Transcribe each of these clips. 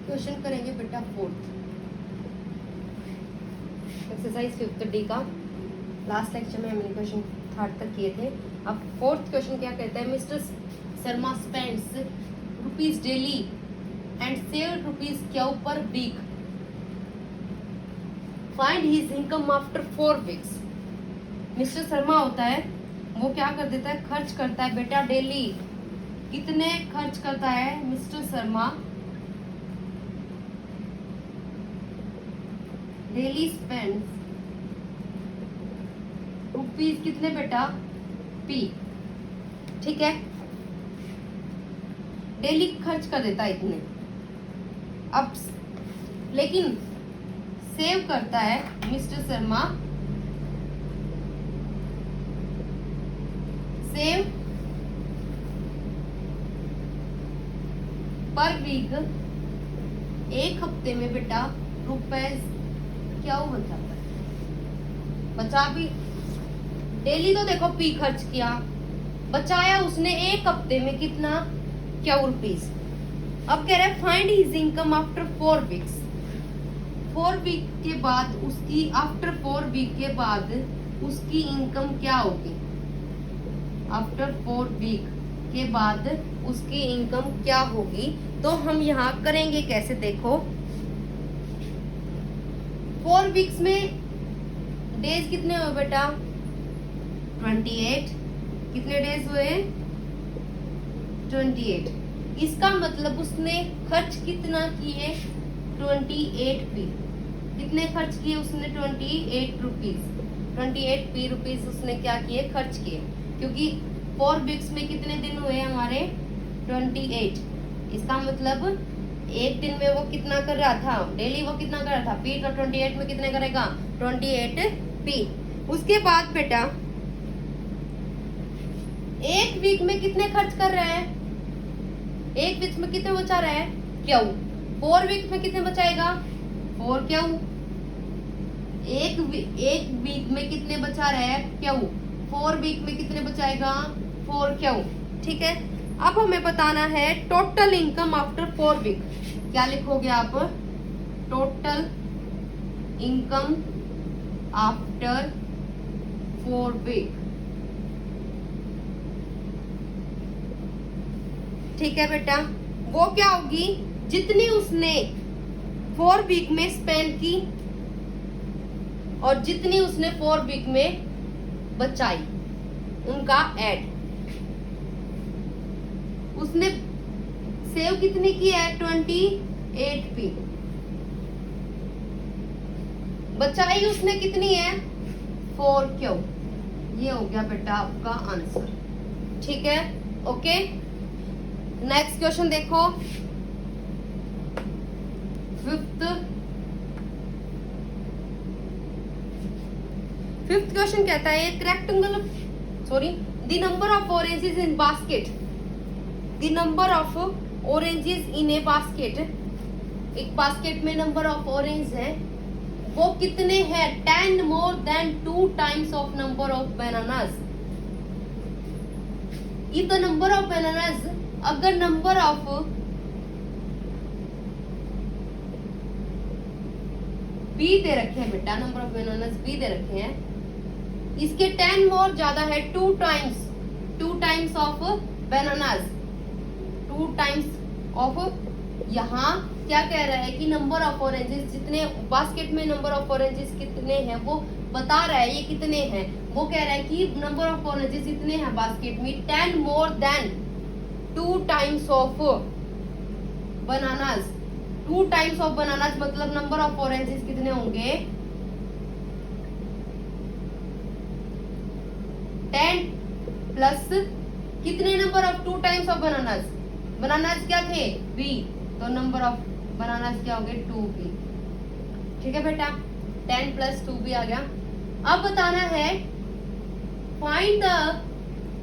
Question करेंगे बेटा fourth exercise 5th D का। लास्ट लेक्चर में हमने क्वेश्चन 3rd तक किए थे। अब 4th क्वेश्चन क्या कहता है, mister Sharma spends rupees daily and save rupees q per week, find his income after 4 weeks. Mister Sharma होता है, वो क्या कर देता है, खर्च करता है बेटा डेली। कितने खर्च करता है mister Sharma, daily spends rupees कितने बेटा, पी, ठीक है, डेली खर्च कर देता है इतने। अब लेकिन सेव करता है mister Sharma, save per week, एक हफ्ते में बेटा रुपए क्या बचा है, बचा भी डेली तो देखो पी खर्च किया, बचाया उसने एक हफ्ते में कितना, क्या रुपीज। अब कह रहा है find his income after 4 weeks. 4 week के बाद उसकी, आफ्टर 4 वीक के बाद उसकी इनकम क्या होगी, आफ्टर 4 वीक के बाद उसकी इनकम क्या होगी। तो हम यहाँ करेंगे कैसे, देखो 4 वीक्स में डेज कितने हुए बेटा, 28। कितने डेज हुए, 28। इसका मतलब उसने खर्च कितना किए, 28 पी। कितने खर्च किए उसने, 28 रुपीज। 28 पी रुपीज उसने क्या किए, खर्च किए। क्योंकि 4 वीक्स में कितने दिन हुए हमारे, 28। इसका मतलब एक दिन में वो कितना कर रहा था, डेली वो कितना कर रहा था, पी। तो 28 में कितने करेगा, 28 पी। उसके बाद बेटा एक वीक में कितने खर्च कर रहे हैं, एक वीक में कितने बचा रहे हैं, क्यों। 4 वीक में कितने बचाएगा, 4 क्यों। एक वीक में कितने बचा रहे हैं, क्यों। 4 वीक में कितने बचाएगा, 4 क्यों, ठीक है। अब हमें बताना है टोटल इनकम आफ्टर 4 वीक। क्या लिखोगे आप, टोटल इनकम आफ्टर 4 वीक, ठीक है बेटा। वो क्या होगी, जितनी उसने 4 वीक में स्पेंड की और जितनी उसने 4 वीक में बचाई, उनका ऐड। उसने सेव कितनी की है, 28 पी। बचाई उसने कितनी है, 4 क्यों। ये हो गया बेटा आपका आंसर, ठीक है, ओके। नेक्स्ट क्वेश्चन देखो, 5th क्वेश्चन कहता है एक rectangle, sorry, the number of oranges in basket, the number of oranges in A basket. एक बास्केट में नंबर ऑफ ऑरेंज है, वो कितने हैं, 10 more than 2 times of number of bananas. If the number of bananas, अगर number of B दे रखे हैं बेटा, नंबर ऑफ बनानास बी दे रखे हैं, इसके 10 मोर ज्यादा है, 2 times of bananas, 2 times of. यहाँ क्या कह रहा है कि नंबर ऑफ ऑरेंजेस, जितने बास्केट में नंबर ऑफ ऑरेंजेस कितने हैं वो बता रहा है, ये कितने हैं। वो कह रहा है कि नंबर ऑफ ऑरेंजेस इतने हैं बास्केट में, 10 more than 2 times of bananas. 2 times of bananas मतलब नंबर ऑफ ऑरेंजेस कितने होंगे, 10 प्लस कितने number of 2 times of bananas. Bananas क्या थे, बी, तो नंबर ऑफ बनानास क्या हो गए, 2b, ठीक है बेटा। 10 प्लस 2b आ गया। अब बताना है find the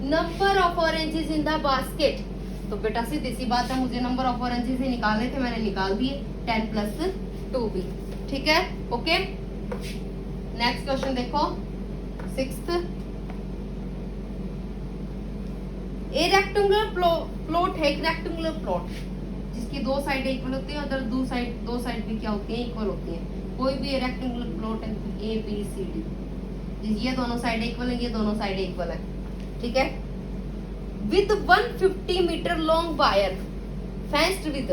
number of oranges in the basket. तो बेटा सीधी सी बात है, मुझे नंबर ऑफ ऑरेंजेस ही निकालने थे, मैंने निकाल दिए, 10 प्लस 2b, ठीक है, ओके। नेक्स्ट क्वेश्चन देखो, 6th, ए रेक्टेंगुलर प्लॉट है, एक रेक्टेंगुलर प्लॉट जिसकी दो साइड इक्वल होती है, उधर दो साइड भी क्या होती है, इक्वल होती है। कोई भी रेक्टेंगुलर प्लॉट है ए बी सी डी, ये दोनों साइड इक्वल है, ये दोनों साइड इक्वल है, ठीक है। With 150 metre long wire fenced with,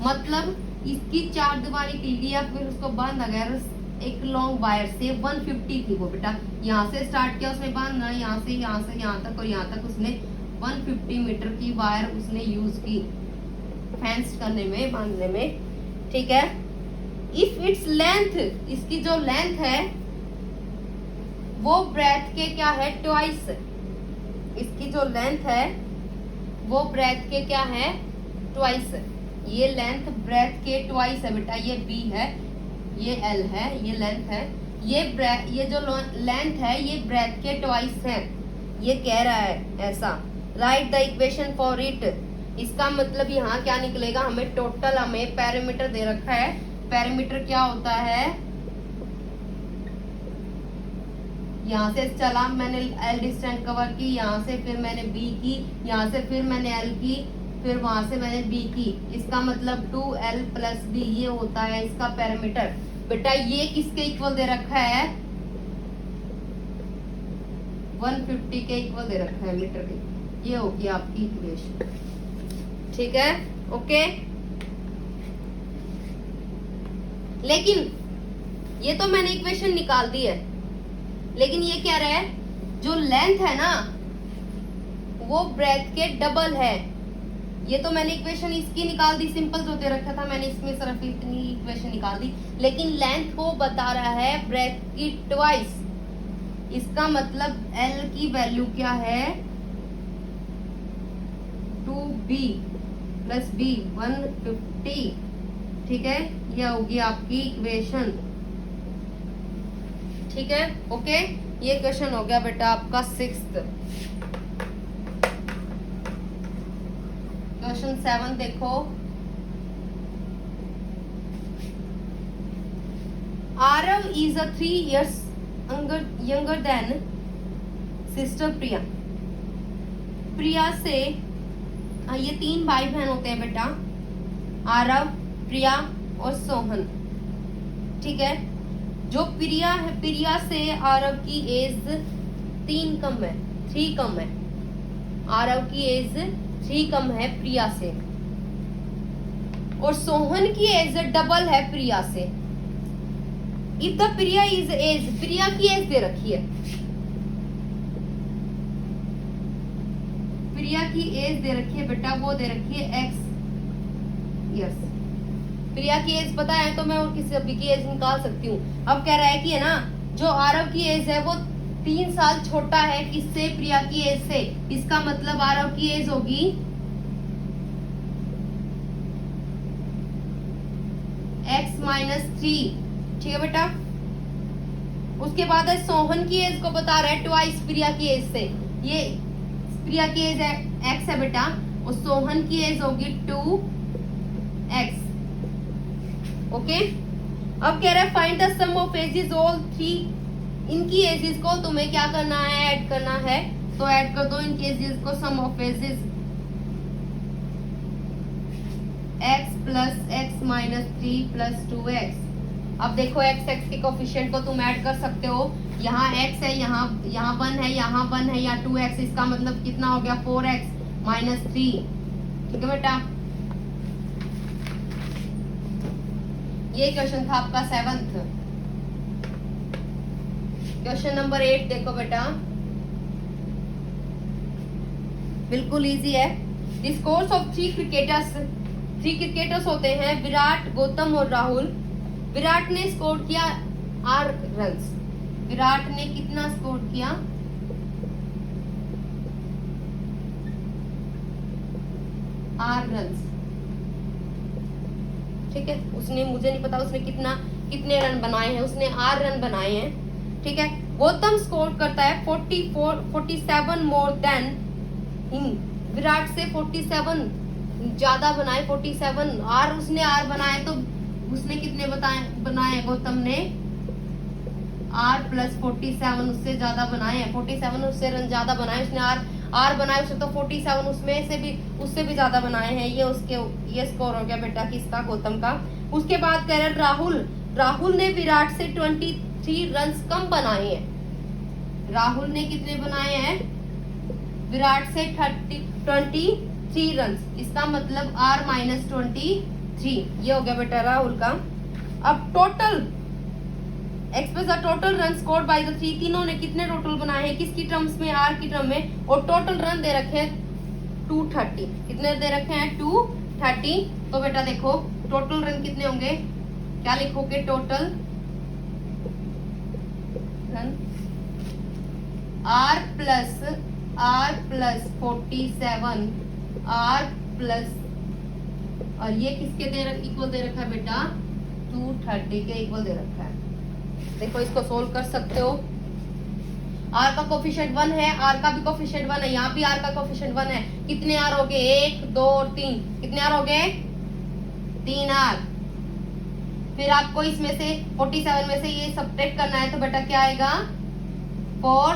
मतलब इसकी चार दीवारी की लिया, फिर उसको बांधा गया एक लॉन्ग वायर से। 150 थी वो बेटा, यहाँ से स्टार्ट किया उसने बांधना, यहाँ से यहाँ तक, और यहाँ तक उसने 150 मीटर की वायर उसने यूज की फेंस करने में, बांधने में, ठीक है। इफ इट्स लेंथ, इसकी जो लेंथ है वो ब्रेथ के क्या है, ट्वाइस। इसकी जो लेंथ है वो ब्रेथ के क्या है, ट्वाइस। ये लेंथ ब्रेथ के ट्वाइस है बेटा, ये बी है, ये एल है, ये लेंथ है, ये जो लेंथ है ये ब्रेथ के ट्वाइस है, ये कह रहा है ऐसा। Right the equation for it, इसका मतलब यहाँ क्या निकलेगा, हमें टोटल, हमें पैरामीटर दे रखा है। पैरामीटर क्या होता है, यहाँ से चला मैंने एल डिस्टेंस कवर की, यहाँ से फिर मैंने बी की, यहाँ से फिर मैंने एल की, फिर वहां से मैंने बी की, इसका मतलब 2l प्लस बी, ये होता है इसका पैरामीटर। बेटा ये किसके इक्वल दे रखा है, 150 के इक्वल दे रखा है मीटर के। ये होगी आपकी इक्वेशन, ठीक है, ओके। लेकिन ये तो मैंने इक्वेशन निकाल दी है, लेकिन ये क्या रहा है, जो लेंथ है ना वो ब्रेथ के डबल है। ये तो मैंने इक्वेशन इसकी निकाल दी, सिंपल जो दे रखा था मैंने इसमें सिर्फ इतनी इक्वेशन निकाल दी, लेकिन लेंथ को बता रहा है ब्रेथ की ट्वाइस। इसका मतलब L की वैल्यू क्या है, 2b प्लस b 150, ठीक है। यह होगी आपकी इक्वेशन, ठीक है, ओके। ये क्वेश्चन हो गया बेटा आपका 6th। क्वेश्चन 7 देखो, Aarav is a 3 years younger than sister Priya. Priya से, ये 3 भाई बहन होते हैं बेटा, आरव, प्रिया और सोहन, ठीक है। जो प्रिया है, प्रिया से आरव की एज 3 कम है, 3 कम है, आरव की एज 3 कम है प्रिया से, और सोहन की एज डबल है प्रिया से। If the Priya is age, Priya की एज दे रखी है, प्रिया की एज दे रखी है बेटा, वो दे रखी है x, यस। प्रिया की एज पता है तो मैं और किसी भी की एज निकाल सकती हूँ। अब कह रहा है कि है ना, जो आरव की एज है वो 3 साल छोटा है किससे, प्रिया की एज से। इसका मतलब आरव की एज होगी x-3, ठीक है बेटा। उसके बाद है सोहन की एज को बता रहा है ट्वाइस प्रिया की एज से। ये प्रिया की एज है x है बेटा, और सोहन की एज होगी 2x, ओके। अब कह रहा है find the sum of ages all 3, इनकी एजेस को तुम्हें क्या करना है, ऐड करना है। तो ऐड कर दो इनकी एजेस को, sum of ages x plus x minus 3 plus 2x। अब देखो x के कोफिशिएंट को तुम ऐड कर सकते हो, यहाँ x है, यहाँ 1 है, यहाँ 1 है, यहाँ 2x, इसका मतलब कितना हो गया 4x माइनस 3, ठीक है बेटा। ये क्वेश्चन था आपका 7th। क्वेश्चन नंबर 8 देखो बेटा, बिल्कुल इजी है। द स्कोर्स ऑफ 3 क्रिकेटर्स होते हैं, विराट, गौतम और राहुल। विराट ने स्कोर किया 8 रन्स। विराट ने कितना स्कोर किया, 8 रन्स, ठीक है। उसने, मुझे नहीं पता उसने कितने रन बनाए हैं, उसने 8 रन बनाए हैं, ठीक है। गौतम स्कोर करता है 47 मोर देन हिम। विराट से 47 ज्यादा बनाए, 47, और उसने 8 बनाए, तो उसने कितने बनाए गौतम ने, 8 प्लस 47 उससे ज्यादा बनाए हैं, 47 उससे रन ज्यादा बनाए, उसने आर बनाए उसे तो 47, उसमें से भी उससे भी ज्यादा बनाए हैं। ये स्कोर हो गया बेटा किसका, गौतम का। उसके बाद कह रहे राहुल ने विराट से 23 रन कम बनाए हैं। राहुल ने कितने बनाए हैं, विराट से 23 रन, इसका मतलब R-23, ये हो गया बेटा राहुल का। अब total express the total run scored by the three, तीनों ने कितने टोटल बनाए हैं, किसकी टर्म्स में, आर की टर्म में, और टोटल रन दे रखे हैं 230। कितने दे रखे हैं, 230। तो बेटा देखो टोटल रन कितने होंगे, क्या लिखोगे, total run R plus 47 R plus, और ये किसके इक्वल दे रखा है बेटा, 230 के इक्वल दे रखा है। देखो इसको सोल्व कर सकते हो। आर का कोफिशिएंट 1 है, आर का भी कोफिशिएंट 1 है, यहाँ भी आर का कोफिशिएंट 1 है। कितने आर हो गए, 1 2 और 3, कितने आर हो गए, 3 आर। फिर आपको इसमें से 47 में से ये सब्ट्रैक्ट करना है, तो बेटा क्या आएगा, 4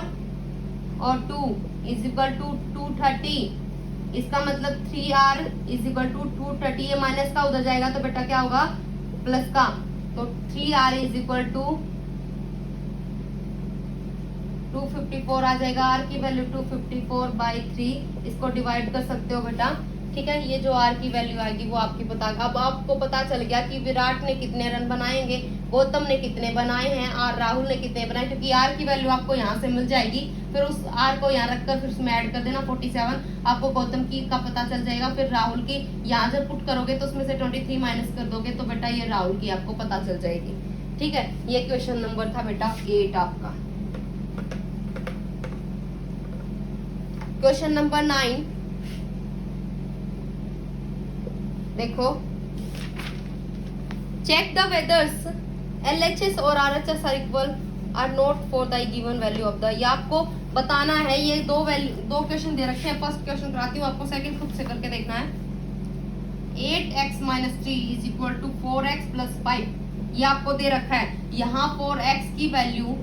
और 2 इज इक्वल टू 230। इसका मतलब 3R इज इक्वल टू 230। ये माइनस का उधर जाएगा तो बेटा क्या होगा, प्लस का। तो 3R इज इक्वल टू 254 आ जाएगा। R की वैल्यू 254/3, इसको डिवाइड कर सकते हो बेटा, ठीक है। ये जो R की वैल्यू आएगी वो आपकी पता, अब आपको पता चल गया कि विराट ने कितने रन बनाएंगे, गौतम ने कितने बनाए हैं और राहुल ने कितने बनाए, क्योंकि R की वैल्यू आपको यहाँ से मिल जाएगी। फिर उस R को यहाँ रखकर फिर उसमें ऐड कर देना 47, आपको गौतम की का पता चल जाएगा। फिर राहुल की यहाँ जब पुट करोगे तो उसमें से 23 माइनस कर दोगे तो बेटा ये राहुल की आपको पता चल जाएगी, ठीक है। ये क्वेश्चन नंबर था बेटा 8 आपका। क्वेश्चन नंबर 9 देखो, चेक द वेदर्स LHS और RHS are equal are not for the given value of the, ये आपको बताना है। ये दो क्वेश्चन दे रखे हैं। फर्स्ट क्वेश्चन कराती हूँ आपको, सेकंड खुद से करके देखना है। 8x - 3 is equal to 4x + 5, ये आपको दे रखा है। यहाँ 4x की वैल्यू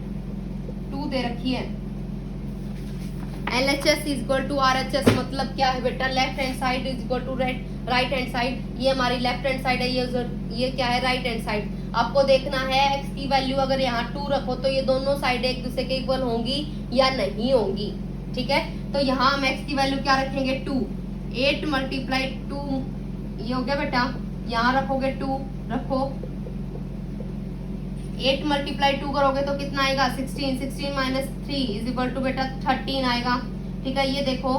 2 दे रखी है। LHS is equal to RHS मतलब क्या है बेटा, left hand side is equal to right hand side. ये हमारी लेफ्ट हैंड साइड है, ये क्या है, राइट हैंड साइड। आपको देखना है x की वैल्यू अगर यहाँ 2 रखो तो ये दोनों साइड एक दूसरे के इक्वल होंगी या नहीं होंगी, ठीक है। तो यहाँ हम x की वैल्यू क्या रखेंगे, 2। 8 × 2 ये हो गया बेटा, यहाँ रखोगे 2 रखो। 8 × 2 करोगे तो कितना आएगा, 16। 16 - 3 इज इक्वल टू बेटा 13 आएगा, ठीक है। ये देखो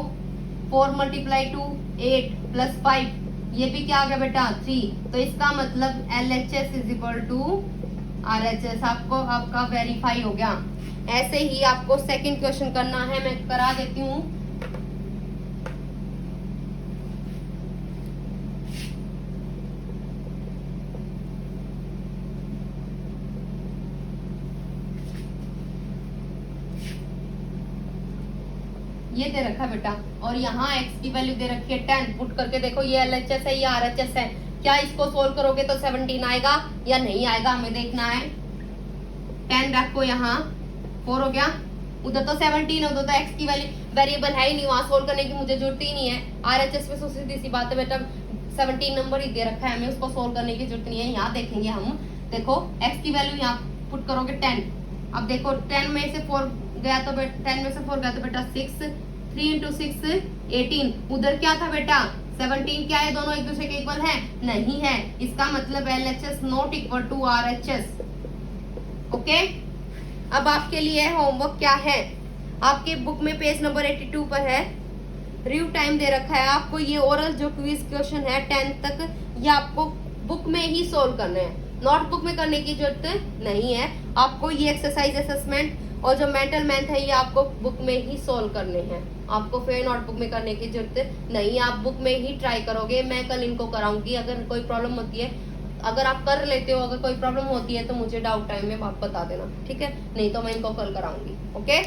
4 × 2 8 + 5, ये भी क्या आ गया बेटा 3। तो इसका मतलब LHS is equal to RHS आपका वेरीफाई हो गया। ऐसे ही आपको सेकंड क्वेश्चन करना है, मैं करा देती हूँ। ये दे रखा है बेटा, और यहाँ x की वैल्यू दे रखी है 10। पुट करके देखो ये LHS है, ये RHS है। क्या इसको सोल्व करोगे तो 17 आएगा या नहीं आएगा, हमें देखना है। 10 रखो, यहाँ 4 हो गया, उधर तो 17 है, उधर तो x की वैल्यू वेरिएबल है ही नहीं, वहां सोल्व करने की मुझे जरूरत ही नहीं है। RHS में सीधी सी बात है बेटा, 17 नंबर ही दे रखा है, हमें उसको सोल्व करने की जरूरत नहीं है। यहाँ देखेंगे हम, देखो x की वैल्यू यहाँ पुट करोगे 10। अब देखो 10 में से 4 गया तो 10 में से 4 गया तो बेटा 6। 3 × 6 18, उधर क्या था बेटा 17। क्या है, दोनों एक दूसरे के इक्वल है, नहीं है। इसका मतलब LHS not equal to RHS, okay. अब आपके लिए होमवर्क क्या है, आपके बुक में पेज नंबर 82 पर है, रिव्यू टाइम दे रखा है आपको। ये ओरल जो क्विज क्वेश्चन है 10 तक, ये आपको बुक में ही सोल्व करना है, नोटबुक में करने की जरूरत नहीं है। आपको ये एक्सरसाइज असेसमेंट और जो मेंटल मैथ है ये आपको बुक में ही सोल्व करने हैं, आपको फिर नोटबुक में करने की जरूरत नहीं, आप बुक में ही ट्राई करोगे। मैं कल इनको कराऊंगी, अगर कोई प्रॉब्लम होती है, अगर आप कर लेते हो, अगर कोई प्रॉब्लम होती है तो मुझे डाउट टाइम में आप बता देना, ठीक है। नहीं तो मैं इनको कल कराऊंगी, ओके।